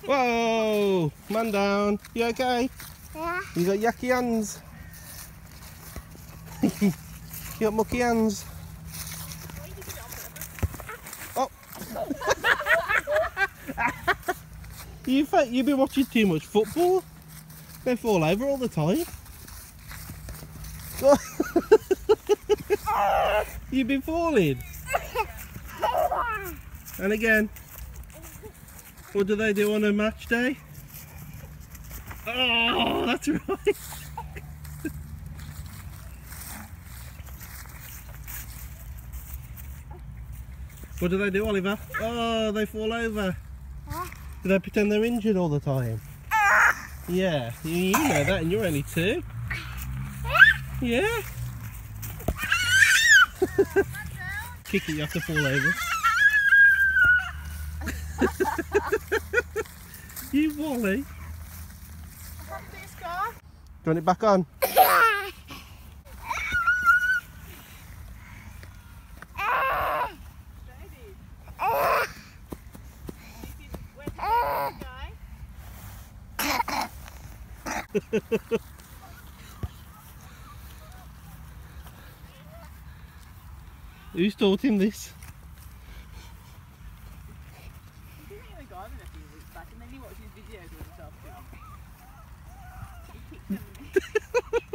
Whoa! Man down. You okay? Yeah. You got yucky hands. You got mucky hands. Oh! You've been watching too much football. They fall over all the time. You've been falling. And again. What do they do on a match day? Oh, that's right. What do they do, Oliver? Oh, they fall over. Do they pretend they're injured all the time? Yeah, you know that, and you're only 2. Yeah. Kick it, you have to fall over. You Wally. Do you want it back on? Who's taught him this? He didn't even go in a few weeks back, and then he watched his videos of himself doing it. He kicked them.